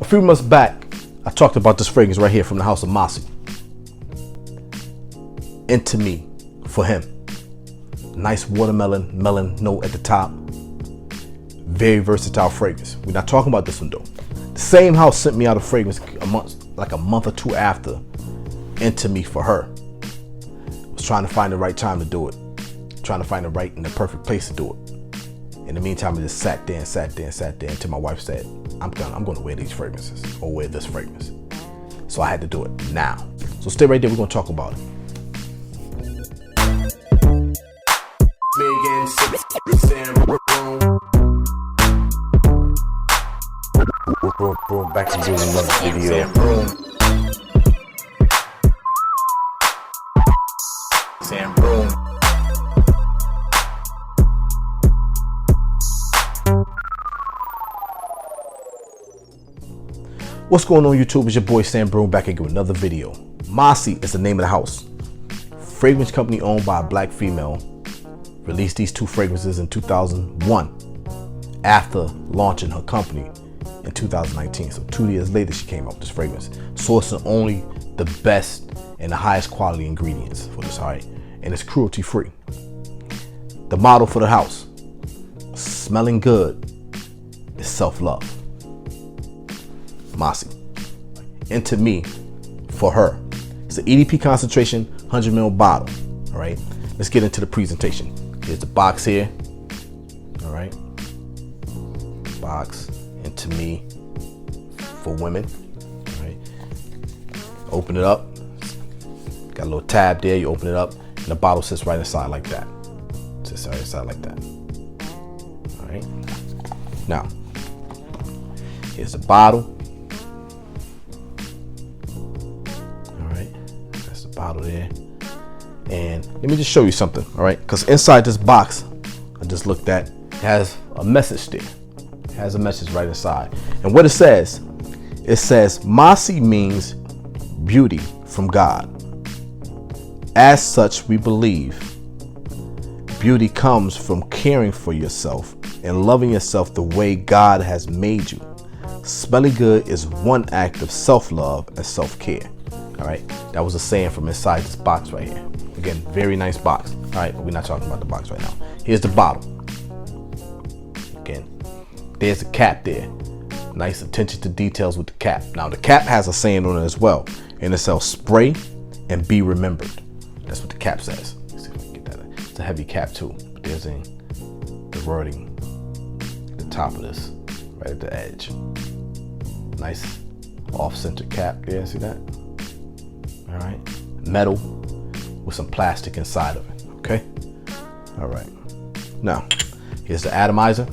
A few months back, I talked about this fragrance right here from the house of Mmasi. Into Me for him. Nice watermelon, melon note at the top. Very versatile fragrance. We're not talking about this one though. The same house sent me out a fragrance like a month or two after Into Me for her. I was trying to find the right time to do it. Trying to find the right and the perfect place to do it. In the meantime, I just sat there until my wife said, I'm going to wear these fragrances or wear this fragrance. So I had to do it now. So stay right there. We're going to talk about it. Broome, back to doing another video. Broome. What's going on YouTube? It's your boy Sam Broome back again with another video. Mmasi is the name of the house. Fragrance company owned by a black female. Released these two fragrances in 2001 after launching her company in 2019. So 2 years later she came out with this fragrance. Sourcing only the best and the highest quality ingredients for this, alright? And it's cruelty free. The motto for the house, smelling good is self-love. Mmasi. Into Me for her. It's an EDP concentration 100 ml bottle. All right, let's get into the presentation. Here's the box here. All right, box Into Me for women. All right, open it up. Got a little tab there. You open it up, and the bottle sits right inside like that. Sits right inside like that. All right. Now, here's the bottle. Bottle there, and let me just show you something, all right? Because inside this box I just looked at has a message there. It has a message right inside, and what it says Mmasi means beauty from God. As such, we believe beauty comes from caring for yourself and loving yourself the way God has made you. Smelling good is one act of self-love and self-care. All right, that was a saying from inside this box right here. Again, very nice box. All right, but we're not talking about the box right now. Here's the bottle. Again, there's the cap there. Nice attention to details with the cap. Now the cap has a saying on it as well, and it says spray and be remembered. That's what the cap says. Let's see if I can get that. It's a heavy cap too, but there's the wording at the top of this, right at the edge. Nice off-center cap there. See that? All right, metal with some plastic inside of it. Okay. All right. Now, here's the atomizer.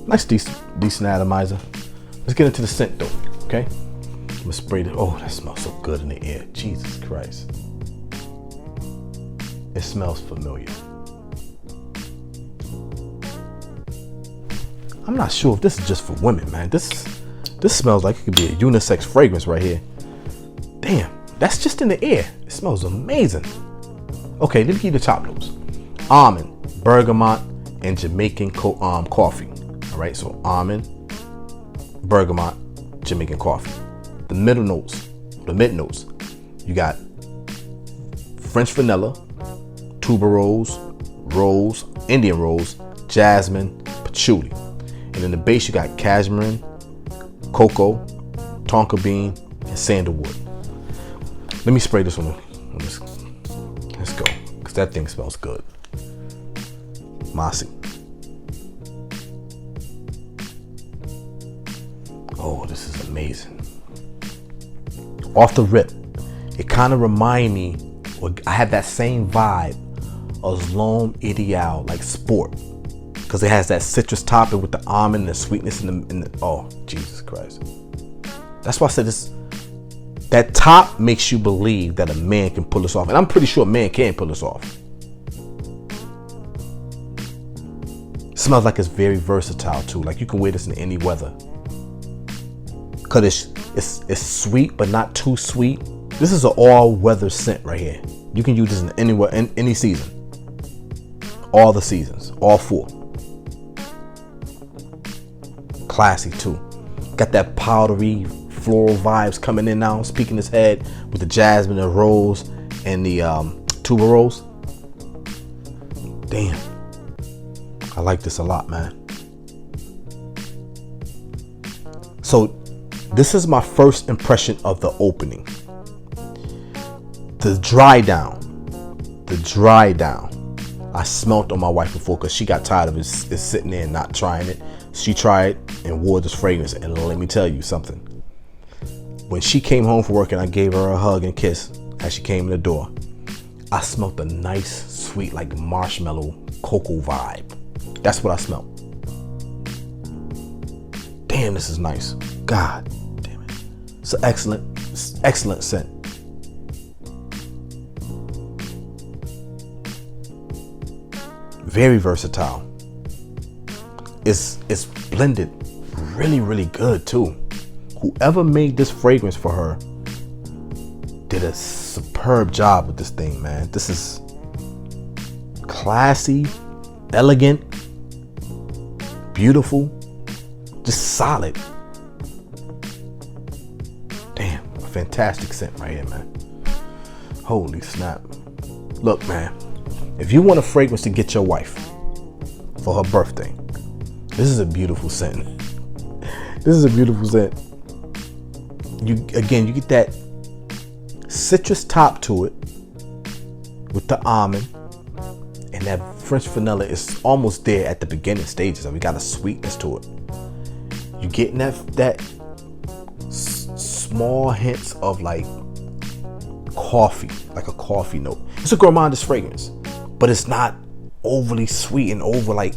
Nice, decent atomizer. Let's get into the scent though. Okay. I'm gonna spray it. Oh, that smells so good in the air. Jesus Christ. It smells familiar. I'm not sure if this is just for women, man. This smells like it could be a unisex fragrance right here. Damn, that's just in the air. It smells amazing. Okay, let me give you the top notes. Almond, bergamot, and Jamaican coffee. All right, so almond, bergamot, Jamaican coffee. The middle notes, the mid notes, you got French vanilla, tuberose, rose, Indian rose, jasmine, patchouli. And in the base, you got cashmere, cocoa, tonka bean, and sandalwood. Let me spray this one on this. Let's go, because that thing smells good. Mmasi. Oh, this is amazing. Off the rip, it kind of remind me, or I had that same vibe of L'Homme Ideal, like sport, because it has that citrus topping with the almond and the sweetness in the oh, Jesus Christ. That's why I said this. That top makes you believe that a man can pull this off. And I'm pretty sure a man can pull this off. It smells like it's very versatile too. Like you can wear this in any weather. Cause it's sweet, but not too sweet. This is an all-weather scent right here. You can use this in anywhere, in any season. All the seasons, all 4. Classy too. Got that powdery floral vibes coming in now, speaking his head with the jasmine and rose and the tuberose. Damn, I like this a lot, man. So this is my first impression of the opening. The dry down. I smelt on my wife before because she got tired of it sitting there and not trying it. She tried and wore this fragrance, and let me tell you something. When she came home from work and I gave her a hug and kiss as she came in the door, I smelled a nice, sweet, like marshmallow cocoa vibe. That's what I smelled. Damn, this is nice. God damn it. It's an excellent scent. Very versatile. It's blended really, really good too. Whoever made this fragrance for her did a superb job with this thing, man. This is classy, elegant, beautiful, just solid. Damn, a fantastic scent right here, man. Holy snap. Look, man, if you want a fragrance to get your wife for her birthday, this is a beautiful scent. This is a beautiful scent. You get that citrus top to it with the almond, and that French vanilla is almost there at the beginning stages. We got a sweetness to it. You getting that small hints of like coffee, like a coffee note. It's a gourmandist fragrance, but it's not overly sweet and over like,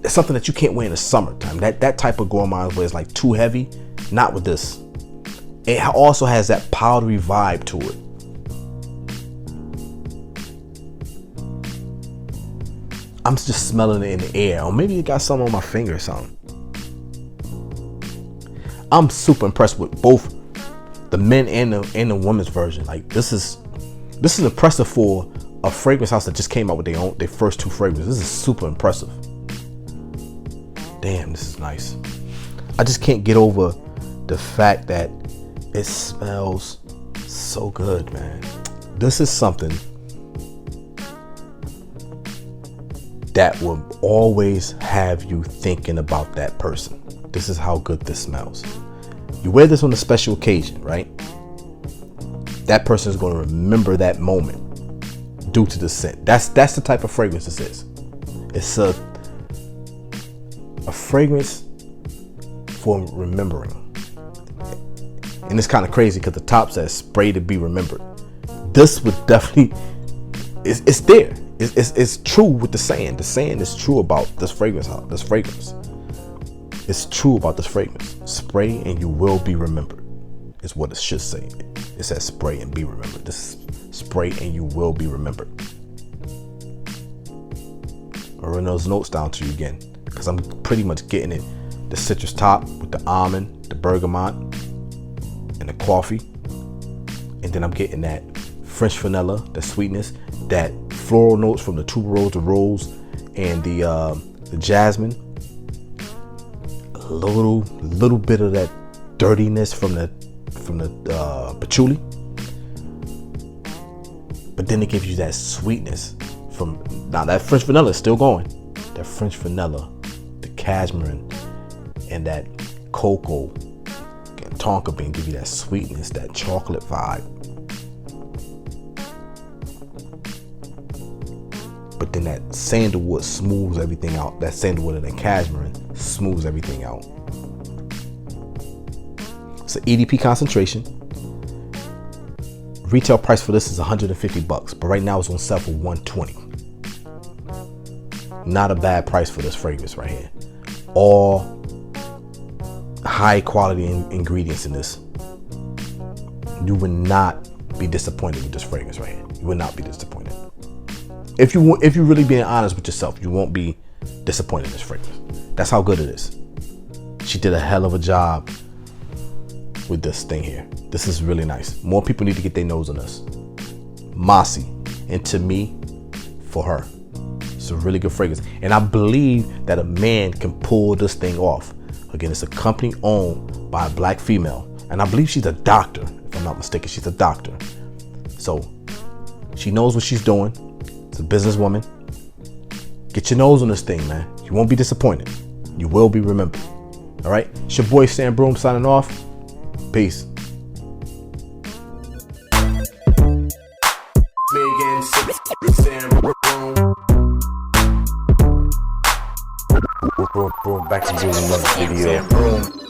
it's something that you can't wear in the summertime. That type of gourmand where it's like too heavy. Not with this. It also has that powdery vibe to it. I'm just smelling it in the air, or maybe it got some on my finger or something. I'm super impressed with both the men and the women's version. Like this is impressive for a fragrance house that just came out with their first two fragrances. This is super impressive. Damn, this is nice. I just can't get over the fact that it smells so good, man. This is something that will always have you thinking about that person. This is how good this smells. You wear this on a special occasion, right? That person is going to remember that moment due to the scent. That's the type of fragrance this is. It's a fragrance for remembering. And it's kind of crazy because the top says spray to be remembered. This would definitely, it's there. It's true with the saying. The saying is true about this fragrance. It's true about this fragrance. Spray and you will be remembered is what it should say. It says spray and be remembered. This is spray and you will be remembered. I'll run those notes down to you again because I'm pretty much getting it. The citrus top with the almond, the bergamot, and the coffee. And then I'm getting that French vanilla, the sweetness, that floral notes from the tuberose, the rose, and the jasmine. A little bit of that dirtiness from the patchouli. But then it gives you that sweetness from, now that French vanilla is still going. That French vanilla, the cashmere, and that cocoa and tonka bean give you that sweetness, that chocolate vibe. But then that sandalwood smooths everything out. That sandalwood and the cashmere smooths everything out. It's an EDP concentration. Retail price for this is $150, but right now it's on sale for $120. Not a bad price for this fragrance right here. All high quality ingredients in this. You would not be disappointed with this fragrance right here. You would not be disappointed. If you're really being honest with yourself, you won't be disappointed in this fragrance. That's how good it is. She did a hell of a job with this thing here. This is really nice. More people need to get their nose on this. Mmasi, and to me, for her. It's a really good fragrance. And I believe that a man can pull this thing off. Again, it's a company owned by a black female. And I believe she's a doctor, if I'm not mistaken. She's a doctor. So she knows what she's doing. It's a businesswoman. Get your nose on this thing, man. You won't be disappointed. You will be remembered. All right? It's your boy Sam Broome signing off. Peace. Broome back to you in another video.